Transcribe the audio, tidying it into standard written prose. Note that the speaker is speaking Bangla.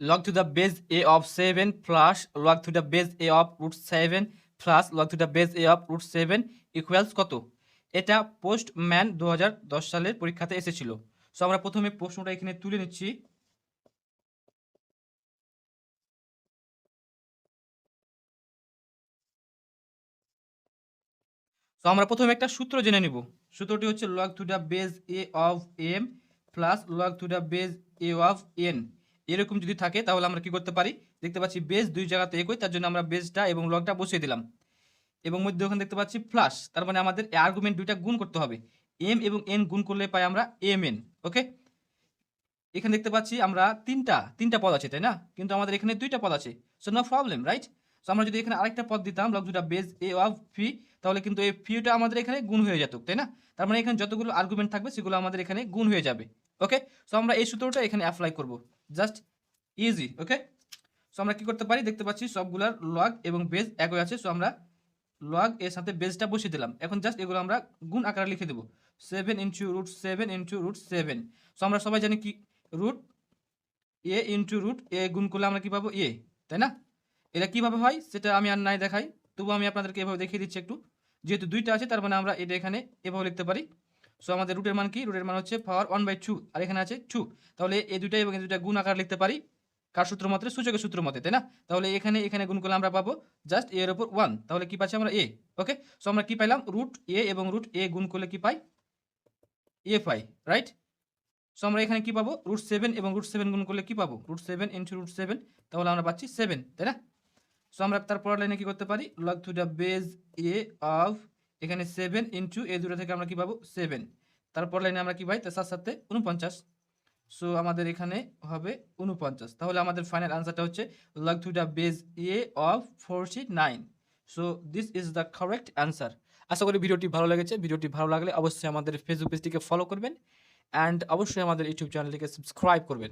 log to the base a of 7 plus log to the base a of root 7 plus log to the base a of root 7 equals কত? এটা পোস্টম্যান 2010 সালের পরীক্ষাতে এসেছিল। সো আমরা প্রথমে প্রশ্নটা এখানে তুলে নিচ্ছি। তো আমরা প্রথমে একটা সূত্র জেনে নিব। সূত্রটি হচ্ছে log to the base a of m plus log to the base a of n। এরকম যদি থাকে তাহলে আমরা কি করতে পারি, দেখতে পাচ্ছি বেস দুই জায়গাতে একই, তার জন্য আমরা বেসটা এবং লগটা বসিয়ে দিলাম এবং মধ্যে ওখানে দেখতে পাচ্ছি প্লাস, তার মানে আমাদের আর্গুমেন্ট দুইটা গুণ করতে হবে। m এবং n গুণ করলে পাই আমরা mn। ওকে, এখানে দেখতে পাচ্ছি আমরা তিনটা পদ আছে তাই না, কিন্তু আমাদের এখানে দুইটা পদ আছে। So no problem, right? So আমরা যদি এখানে আরেকটা পদ দিতাম log to the base a of p, তাহলে কিন্তু এই পিটা আমাদের এখানে গুণ হয়ে যেত, তাই না? তার মানে এখানে যতগুলো আর্গুমেন্ট থাকবে সেগুলো আমাদের এখানে গুণ হয়ে যাবে। ওকে, সো আমরা এই সূত্রটা এখানে অ্যাপ্লাই করব, জাস্ট ইজি। ওকে, সো আমরা কি করতে পারি, দেখতে পাচ্ছি সবগুলার লগ এবং বেস একই আছে। সো আমরা লগ এর সাথে বেসটা বসিয়ে দিলাম। এখন জাস্ট এগুলো আমরা গুণ আকারে লিখে দেবো, 7 into root 7 into root 7। So আমরা সবাই জানি কি root a into root a গুণ করলে আমরা কি পাবো, এ, তাই না? এটা কিভাবে হয় সেটা আমি আর নাই দেখাই, তবু আমি আপনাদেরকে এভাবে দেখিয়ে দিচ্ছি একটু। যেহেতু দুইটা আছে তার মানে আমরা এটা এখানে এভাবে লিখতে পারি। সো আমাদের রুটের মান কি, রুটের মান হচ্ছে পাওয়ার 1/2 আর এখানে আছে 2। তাহলে এই দুইটা এবং এই দুইটা গুণ আকার লিখতে পারি কার সূত্র মতে, সূচকের সূত্র মতে, তাই না? তাহলে এখানে গুণ করলে আমরা পাবো জাস্ট এর উপর 1। তাহলে কি পাচ্ছি আমরা, এ। ওকে, সো আমরা কি পাইলাম, রুট এ এবং রুট এ গুণ করলে কি পাই, এ পাই, রাইট? সো আমরা এখানে কি পাবো, রুট 7 এবং রুট 7 গুণ করলে কি পাবো, রুট 7 ইন্টু রুট 7। তাহলে আমরা পাচ্ছি 7, তাই না? সো আমরা তারপর লাইনে কি করতে পারি, log to the base A of, এখানে 7 ইন্টু এ দুটো থেকে আমরা কি পাবো, 7। তারপর লাইনে আমরা কি পাই, তার সাথে সাথে 49। সো আমাদের এখানে হবে 49। তাহলে আমাদের ফাইনাল আনসারটা হচ্ছে log to the base A of 49। So this is the correct answer. আশা করি ভিডিওটি ভালো লেগেছে। ভিডিওটি ভালো লাগলে অবশ্যই আমাদের ফেসবুক পেজটিকে ফলো করবেন অ্যান্ড অবশ্যই আমাদের ইউটিউব চ্যানেলটিকে সাবস্ক্রাইব করবেন।